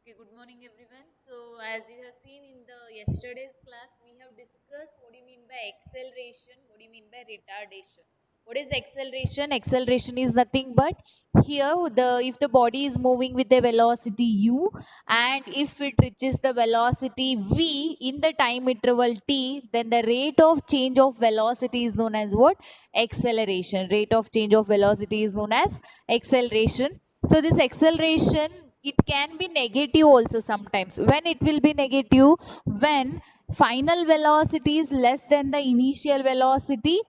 Okay, good morning everyone. So as you have seen in the yesterday's class, we have discussed what do you mean by acceleration, what do you mean by retardation. What is acceleration? Acceleration is nothing but here the if the body is moving with the velocity u and if it reaches the velocity v in the time interval t, then the rate of change of velocity is known as what? Acceleration. Rate of change of velocity is known as acceleration. So this acceleration, it can be negative also sometimes. When it will be negative? When final velocity is less than the initial velocity,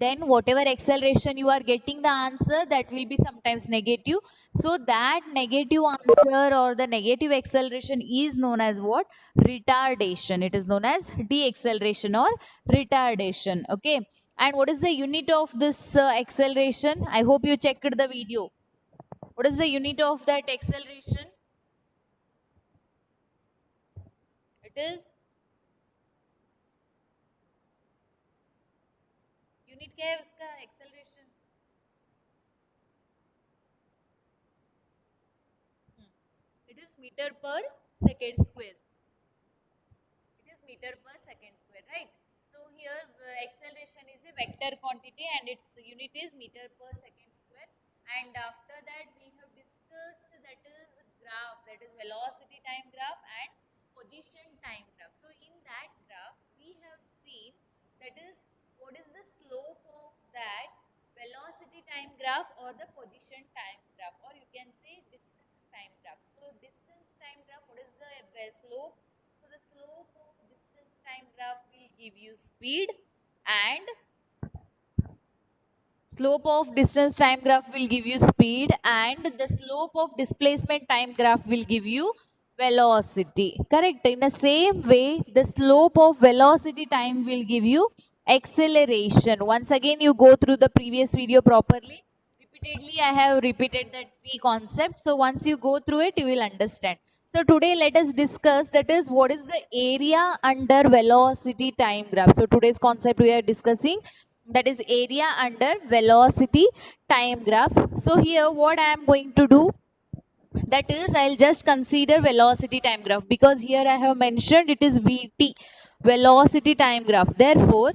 then whatever acceleration you are getting the answer, that will be sometimes negative. So that negative answer or the negative acceleration is known as what? Retardation. It is known as deceleration or retardation. Okay. And what is the unit of this acceleration? I hope you checked the video. What is the unit of that acceleration? It is unit क्या है उसका acceleration? It is meter per second square. It is meter per second square, right? So here acceleration is a vector quantity and its unit is meter per second square. And after that we have discussed that is graph, that is velocity time graph and position time graph. So in that graph we have seen that is what is the slope of that velocity time graph or the position time graph, or you can say distance time graph. So distance time graph, what is the slope? So the slope of distance time graph will give you speed, and slope of distance time graph will give you speed, and the slope of displacement time graph will give you velocity. Correct? In the same way, the slope of velocity time will give you acceleration. Once again, you go through the previous video properly. Repeatedly, I have repeated that three concepts. So once you go through it, you will understand. So today let us discuss that is what is the area under velocity time graph. So today's concept we are discussing, that is area under velocity time graph. So here what I am going to do, that is I'll just consider velocity time graph, because here I have mentioned it is VT, velocity time graph. Therefore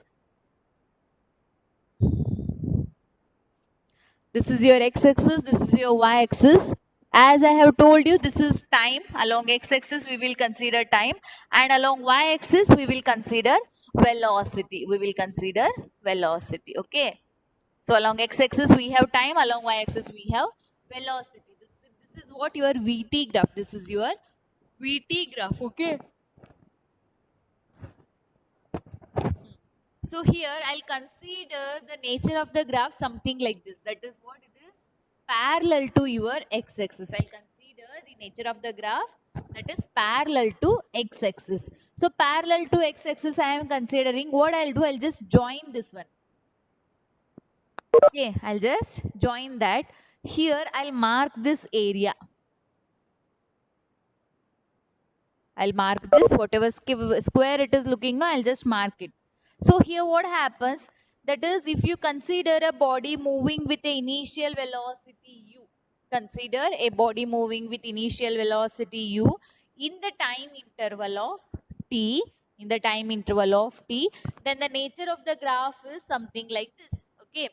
this is your x-axis, this is your y-axis. As I have told you, this is time. Along x-axis we will consider time, and along y-axis we will consider velocity. We will consider velocity. Okay. So along x-axis we have time, along y-axis we have velocity. This is what your VT graph. This is your VT graph. Okay. So here I'll consider the nature of the graph something like this. That is what it is, parallel to your x-axis. I'll consider the nature of the graph that is parallel to x-axis. So parallel to x-axis I am considering. What I'll do, I'll just join this one. Okay, I'll just join that. Here I'll mark this area. I'll mark this, whatever square it is looking now, I'll just mark it. So here what happens, that is if you consider a body moving with the initial velocity u, consider a body moving with initial velocity u in the time interval of t, in the time interval of t, then the nature of the graph is something like this. Okay.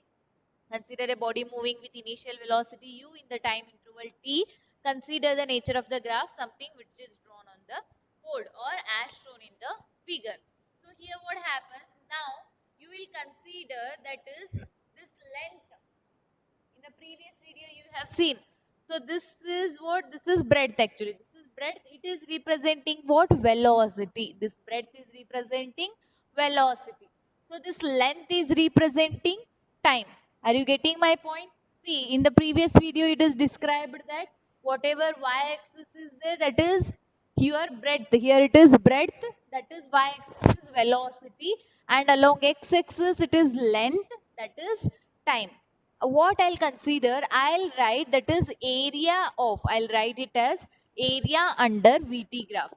Consider a body moving with initial velocity u in the time interval t. Consider the nature of the graph, something which is drawn on the board or as shown in the figure. So here what happens, now you will consider that is this length. In the previous video you have seen. So this is what? This is breadth actually. This is breadth. It is representing what? Velocity. This breadth is representing velocity. So this length is representing time. Are you getting my point? See, in the previous video it is described that whatever y-axis is there, that is your breadth. Here it is breadth, that is y-axis is velocity, and along x-axis it is length, that is time. What I'll consider, I'll write that is area of, I'll write it as area under VT graph.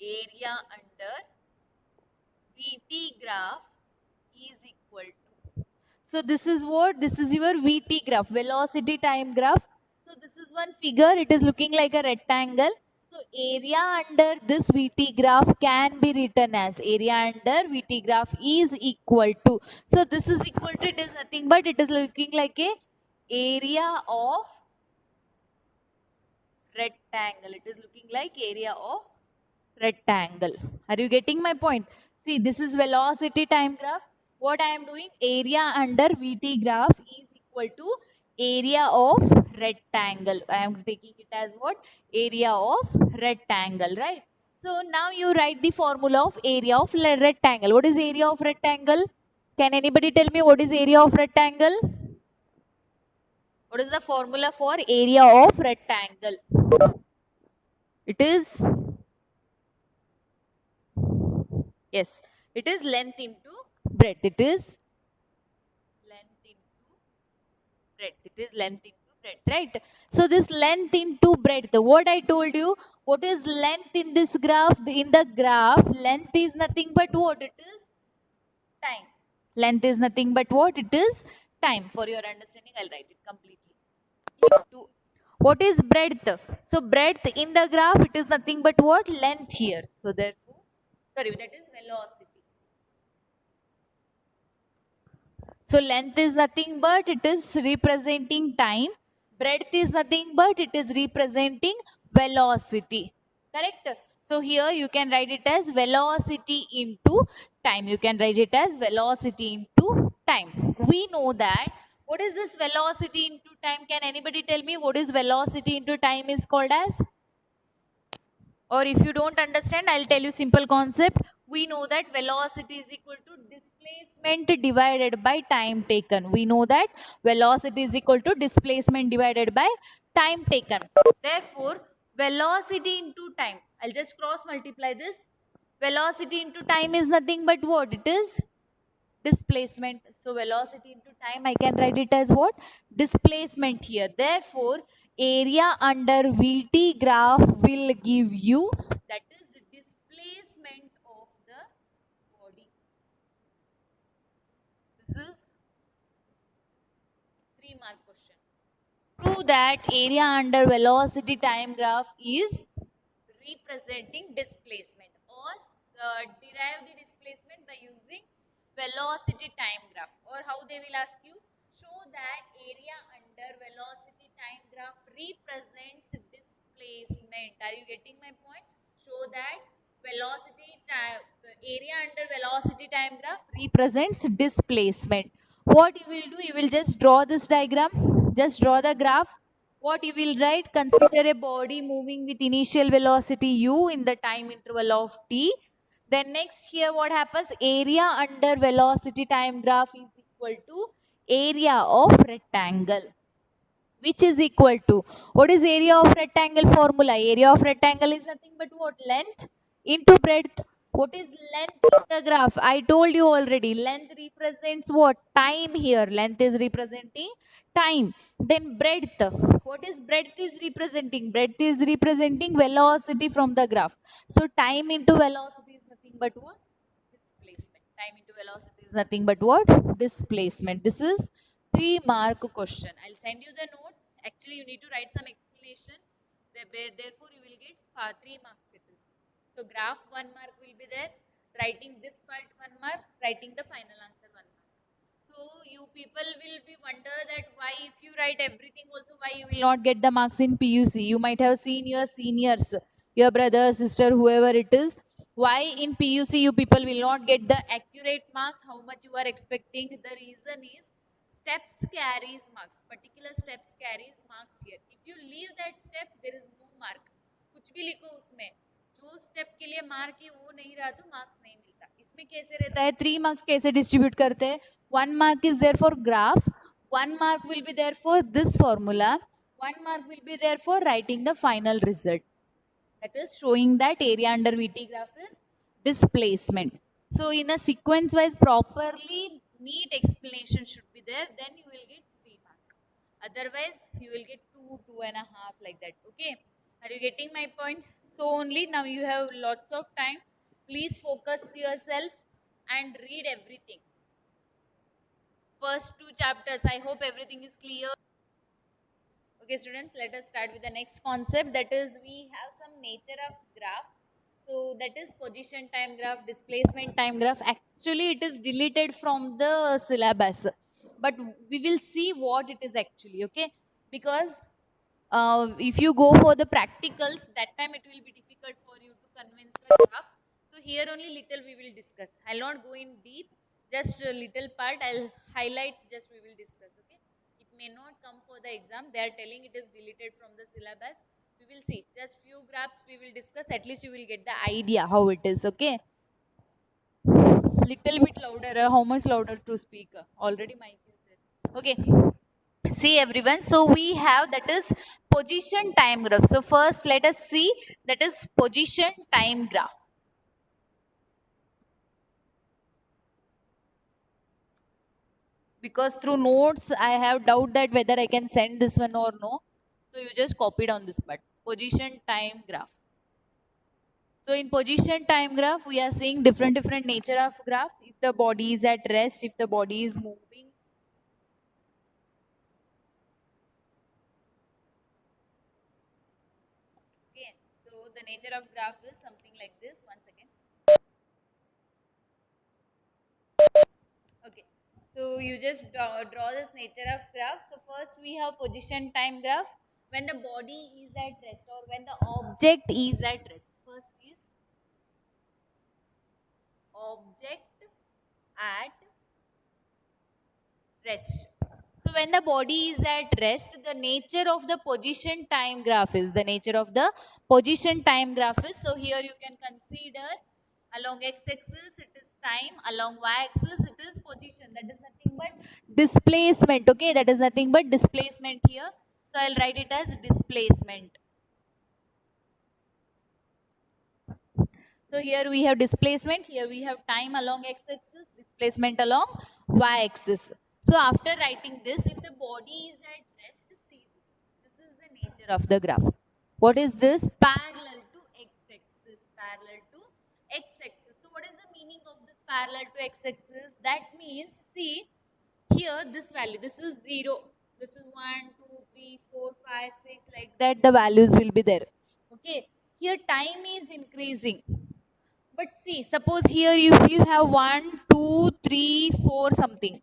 Area under VT graph is equal to. So this is what? This is your VT graph, velocity time graph. So this is one figure, it is looking like a rectangle. So area under this VT graph can be written as area under VT graph is equal to. So this is equal to, it is nothing but it is looking like a area of rectangle. It is looking like area of rectangle. Are you getting my point? See, this is velocity time graph. What I am doing, area under VT graph is equal to area of rectangle. I am taking it as what? Area of rectangle, right? So now you write the formula of area of rectangle. What is area of rectangle? Can anybody tell me what is area of rectangle? What is the formula for area of rectangle? It is, yes, it is length into breadth. It is length into breadth. It is length into breadth, right? So this length into breadth, what I told you, what is length in this graph? In the graph, length is nothing but what? It is time. Length is nothing but what? It is time. For your understanding, I'll write it completely. Into what is breadth? So breadth in the graph, it is nothing but what? Length here. So therefore, sorry, that is velocity. So length is nothing but it is representing time. Breadth is nothing but it is representing velocity. Correct? So here you can write it as velocity into time. You can write it as velocity into time. We know that. What is this velocity into time? Can anybody tell me what is velocity into time is called as? Or if you don't understand, I'll tell you simple concept. We know that velocity is equal to displacement divided by time taken. We know that velocity is equal to displacement divided by time taken. Therefore, velocity into time, I'll just cross multiply this. Velocity into time is nothing but what? It is displacement. So velocity into time, I can write it as what? Displacement here. Therefore, area under VT graph will give you, that is displacement of the body. This is 3-mark question. Prove that area under velocity time graph is representing displacement, or derive the displacement by using velocity time graph. Or how they will ask you, show that area under velocity time graph represents displacement. Are you getting my point? Show that velocity time, area under velocity time graph represents displacement. What you will do, you will just draw this diagram, just draw the graph. What you will write, consider a body moving with initial velocity u in the time interval of t. Then next here what happens, area under velocity time graph is equal to area of rectangle, which is equal to, what is area of rectangle formula? Area of rectangle is nothing but what? Length into breadth. What is length in the graph? I told you already, length represents what? Time here. Length is representing time. Then breadth. What is breadth is representing? Breadth is representing velocity from the graph. So time into velocity is nothing but what? Displacement. Time into velocity is nothing but what? Displacement. This is 3-mark question. I'll send you the notes. Actually, you need to write some explanation. Therefore, you will get 3 marks it is. So graph 1 mark will be there. Writing this part 1 mark. Writing the final answer 1 mark. So you people will be wonder that why if you write everything also, why you will not get the marks in PUC. You might have seen your seniors, your brother, sister, whoever it is. Why in PUC you people will not get the accurate marks, how much you are expecting? The reason is steps carries marks. Particular steps carries marks here. If you leave that step, there is no mark. कुछ भी लिखो उसमें, जो step के लिए mark है वो नहीं रहा तो मार्क्स नहीं मिलता. इसमें कैसे रहता है, 3 मार्क्स कैसे डिस्ट्रीब्यूट करते हैं? 1 mark is there for graph, 1 mark will be there for this formula, 1 mark will be there for writing the final result. That is showing that area under VT graph is displacement. So in a sequence wise, properly neat explanation should be there, then you will get 3 mark. Otherwise, you will get 2, 2.5 like that. Okay. Are you getting my point? So only now you have lots of time. Please focus yourself and read everything. First 2 chapters. I hope everything is clear. Okay, students, let us start with the next concept. That is, we have some nature of graph. So that is position time graph, displacement time graph. Actually, it is deleted from the syllabus, but we will see what it is actually. Okay, because if you go for the practicals, that time it will be difficult for you to convince the graph. So here only little we will discuss. I'll not go in deep, just a little part. I'll highlights. Just we will discuss. Okay, it may not come for the exam. They are telling it is deleted from the syllabus. We will see. Just few graphs we will discuss. At least you will get the idea how it is. Okay, little bit louder. How much louder to speak? Already mic is there. Okay. See everyone, so we have that is position time graph. So first let us see that is position time graph. Because through notes I have doubt that whether I can send this one or no. So you just copied on this part. Position time graph. So in position time graph we are seeing different nature of graph. If the body is at rest, if the body is moving. Okay, so the nature of graph is something like this. One second. Okay, so you just draw this nature of graph. So first we have position time graph when the body is at rest or when the object is at rest. First is object at rest. So when the body is at rest, the nature of the position time graph is the nature of the position time graph is. So here you can consider along x-axis it is time, along y-axis it is position. That is nothing but displacement. Okay, that is nothing but displacement here. So I'll write it as displacement. So here we have displacement, here we have time along x-axis, displacement along y-axis. So after writing this, if the body is at rest, see this. This is the nature of the graph. What is this? Parallel to x-axis, parallel to x-axis. So what is the meaning of this parallel to x-axis? That means, see, here this value, this is 0. This is 1, 2, 3, 4, 5, 6, like that the values will be there. Okay. Here time is increasing. But see, suppose here if you have 1, 2, 3, 4 something,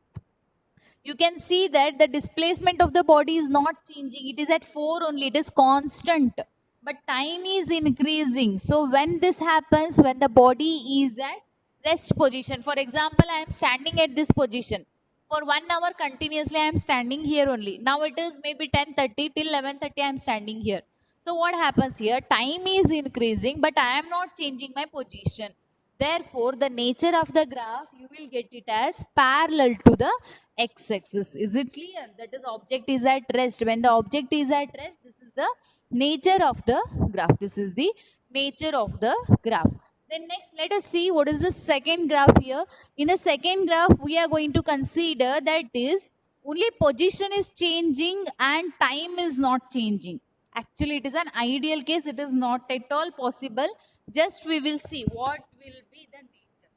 you can see that the displacement of the body is not changing. It is at 4 only, it is constant. But time is increasing. So when this happens, when the body is at rest position, for example, I am standing at this position. For 1 hour continuously, I am standing here only. Now it is maybe 10:30 till 11:30, I am standing here. So what happens here? Time is increasing, but I am not changing my position. Therefore, the nature of the graph, you will get it as parallel to the x-axis. Is it clear? That is, object is at rest. When the object is at rest, this is the nature of the graph. This is the nature of the graph. Then next, let us see what is the second graph here. In the second graph, we are going to consider that is only position is changing and time is not changing. Actually, it is an ideal case. It is not at all possible. Just we will see what will be the nature.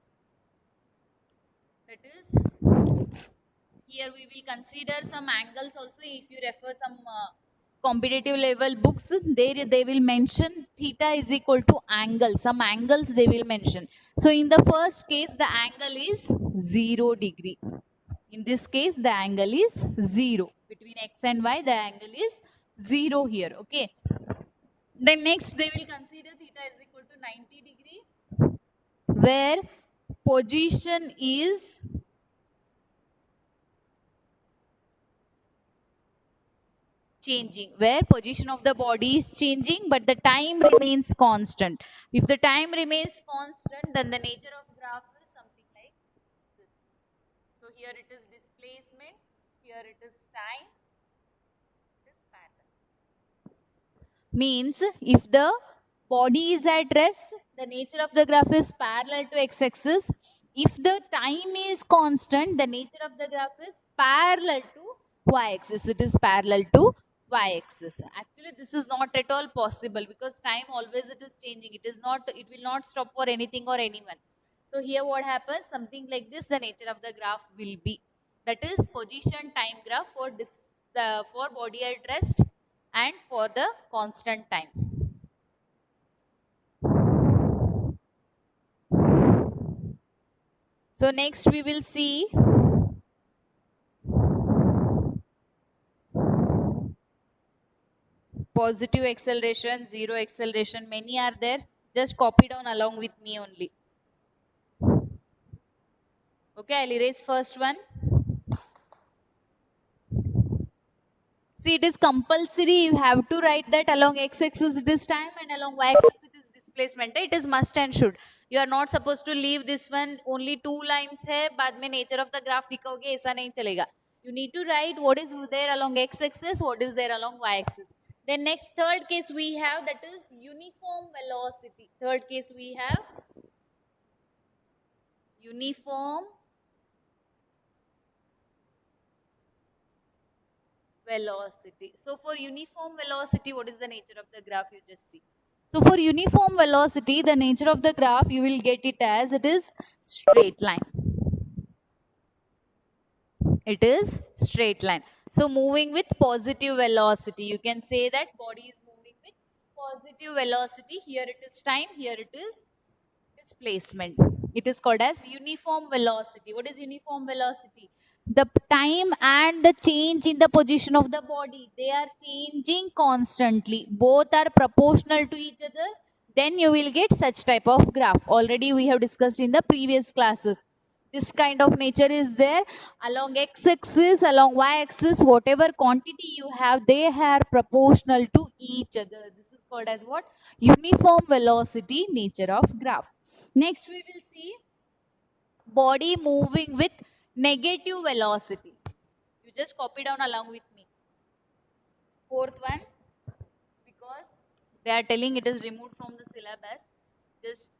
That is, here we will consider some angles also. If you refer some competitive level books, they will mention theta is equal to angle. Some angles they will mention. So in the first case, the angle is 0 degree. In this case, the angle is 0. Between x and y, the angle is 0 here. Okay. Then next, they will consider theta is equal to 90 degree, where position is changing, where position of the body is changing, but the time remains constant. If the time remains constant, then the nature of graph is something like this. So here it is displacement, here it is time, this pattern. Means if the body is at rest, the nature of the graph is parallel to x-axis. If the time is constant, the nature of the graph is parallel to y-axis. It is parallel to y-axis. Actually, this is not at all possible because time always it is changing. It is not. It will not stop for anything or anyone. So here what happens? Something like this. The nature of the graph will be. That is position time graph for this for body at rest, and for the constant time. So next we will see positive acceleration, zero acceleration. Many are there. Just copy down along with me only. Okay, I'll erase first one. See, it is compulsory. You have to write that along x-axis it is time and along y-axis it is displacement. It is must and should. You are not supposed to leave this one. Only 2 lines है. बाद में nature of the graph दिखाओगे ऐसा नहीं चलेगा. You need to write what is there along x-axis, what is there along y-axis. Then next third case we have, that is uniform velocity. Third case we have uniform velocity. So for uniform velocity, what is the nature of the graph? You just see. So for uniform velocity, the nature of the graph, you will get it as it is straight line. It is straight line. So moving with positive velocity, you can say that body is moving with positive velocity. Here it is time, here it is displacement. It is called as uniform velocity. What is uniform velocity? The time and the change in the position of the body, they are changing constantly. Both are proportional to each other. Then you will get such type of graph. Already we have discussed in the previous classes. This kind of nature is there. Along x-axis, along y-axis, whatever quantity you have, they are proportional to each other. This is called as what? Uniform velocity nature of graph. Next we will see body moving with negative velocity. You just copy down along with me. Fourth one, because they are telling it is removed from the syllabus, just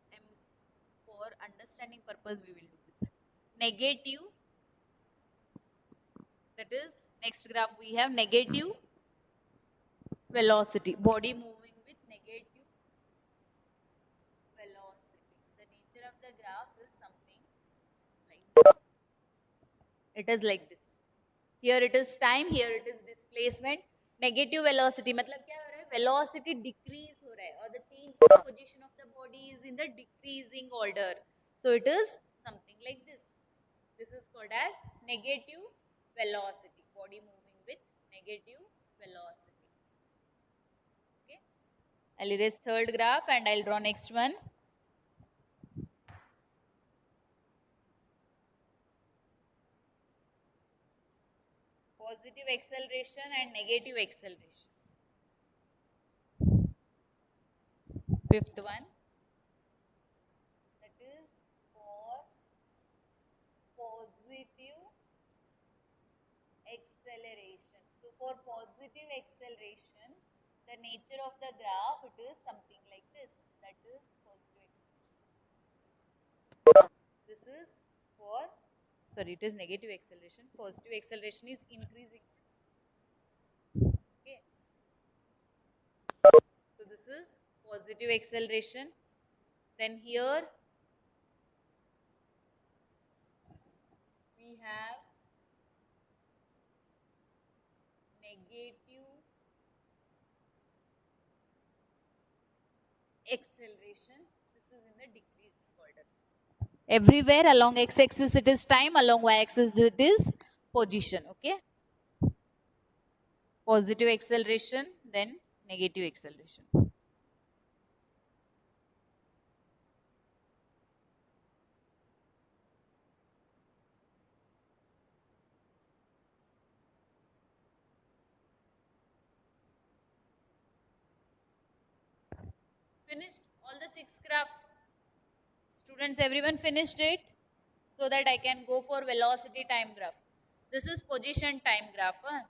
for understanding purpose we will do this. Negative, that is next graph we have negative velocity. Body moving with negative velocity. The nature of the graph is something like this. It is like this. Here it is time, here it is displacement. Negative velocity मतलब क्या हो रहा है? Velocity decrease हो रहा है और the change in the position of the body is in the decreasing order. So it is something like this. This is called as negative velocity. Body moving with negative velocity. Okay. I'll erase third graph and I'll draw next one. Positive acceleration and negative acceleration. Fifth one, that is for positive acceleration. So for positive acceleration, the nature of the graph, it is something like this. That is positive acceleration. This is for, sorry, it is negative acceleration. Positive acceleration is increasing. Okay. So this is positive acceleration. Then here we have negative acceleration. This is in the decreasing order. Everywhere along x-axis it is time, along y-axis it is position. Okay. Positive acceleration, then negative acceleration. Finished all the 6 graphs. Students, everyone finished it? So that I can go for velocity time graph. This is position time graph. Huh?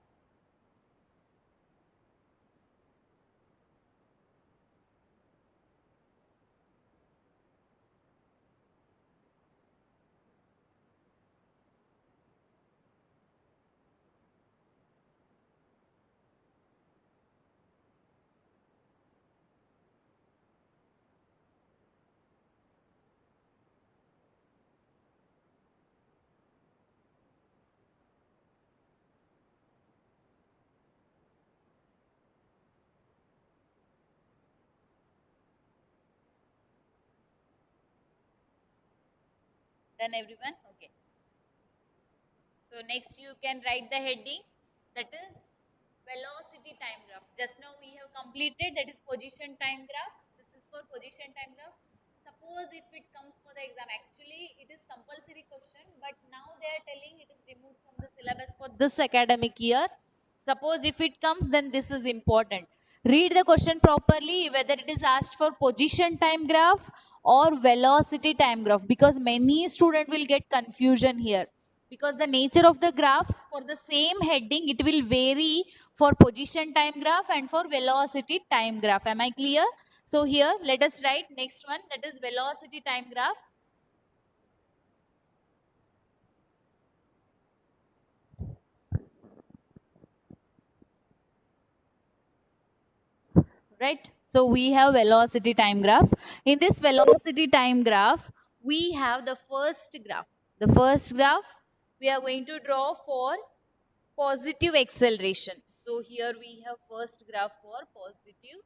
Done everyone? Okay. So next you can write the heading, that is velocity time graph. Just now we have completed, that is position time graph. This is for position time graph. Suppose if it comes for the exam, actually it is compulsory question, but now they are telling it is removed from the syllabus for this academic year. Suppose if it comes, then this is important. Read the question properly, whether it is asked for position time graph or velocity time graph, because many students will get confusion here, because the nature of the graph for the same heading, it will vary for position time graph and for velocity time graph. Am I clear? So here let us write next one, that is velocity time graph. Right? So we have velocity time graph. In this velocity time graph, we have the first graph. The first graph we are going to draw for positive acceleration. So here we have first graph for positive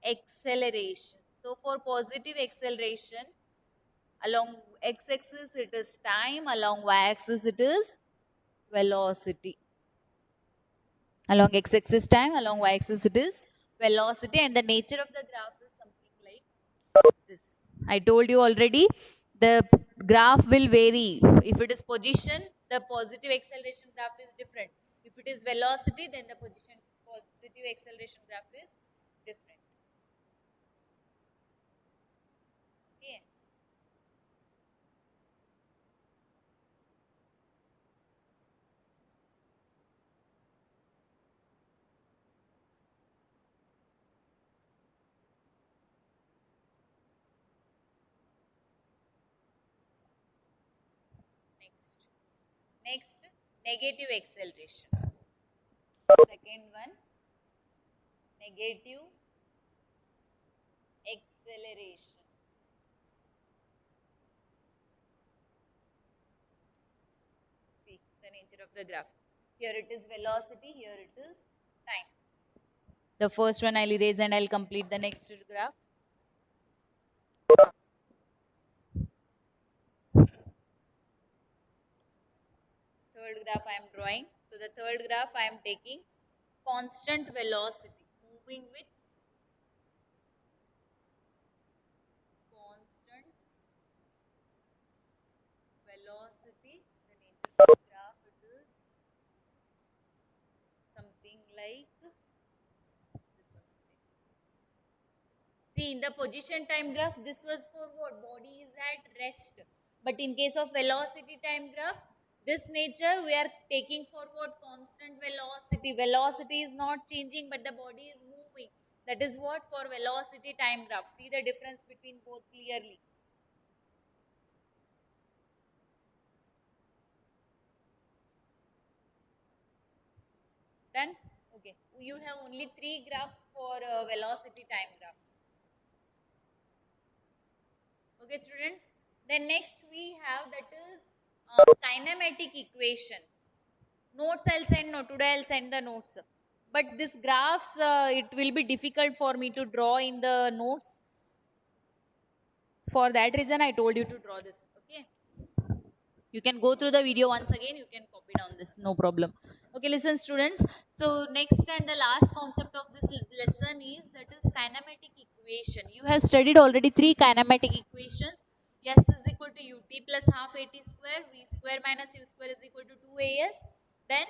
acceleration. So for positive acceleration, along x-axis it is time, along y-axis it is velocity. Along x-axis time, along y-axis it is velocity, and the nature of the graph is something like this. I told you already, the graph will vary. If it is position, the positive acceleration graph is different. If it is velocity, then the positive acceleration graph is different. Okay. Next, negative acceleration. Second one, negative acceleration. See the nature of the graph. Here it is velocity, here it is time. The first one I'll erase and I'll complete the next graph. Third graph I am drawing. So the third graph I am taking constant velocity, moving with constant velocity. The nature of the graph, it is something like this one. See, in the position time graph, this was for what? Body is at rest. But in case of velocity time graph, this nature we are taking for what? Constant velocity. Velocity is not changing, but the body is moving. That is what for velocity time graph. See the difference between both clearly. Done? Okay. You have only 3 graphs for velocity time graph. Okay, students. Then next we have, that is kinematic equation. Notes I'll send. No, today I'll send the notes. But this graphs, it will be difficult for me to draw in the notes. For that reason, I told you to draw this. Okay. You can go through the video once again. You can copy down this. No problem. Okay, listen, students. So next and the last concept of this lesson is, that is kinematic equation. You have studied already 3 kinematic equations. S is equal to ut plus half at square. V square minus u square is equal to 2as. Then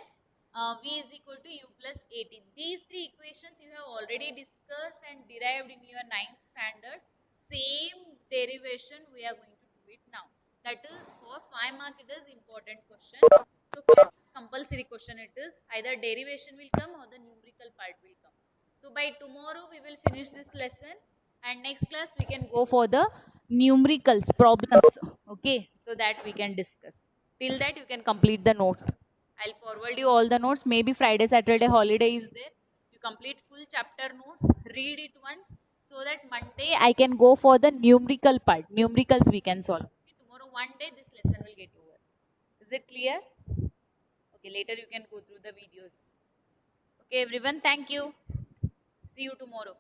v is equal to u plus 18. These 3 equations you have already discussed and derived in your 9th standard. Same derivation we are going to do it now. That is for 5 mark, it is important question. So 5 marks compulsory question it is. Either derivation will come or the numerical part will come. So by tomorrow we will finish this lesson, and next class we can go for the numericals problems. Okay, so that we can discuss. Till that you can complete the notes. I'll forward you all the notes. Maybe Friday, Saturday holiday is there. You complete full chapter notes, read it once, so that Monday I can go for the numerical part. Numericals we can solve. Okay, tomorrow one day this lesson will get over. Is it clear? Okay, later you can go through the videos. Okay, everyone, thank you. See you tomorrow.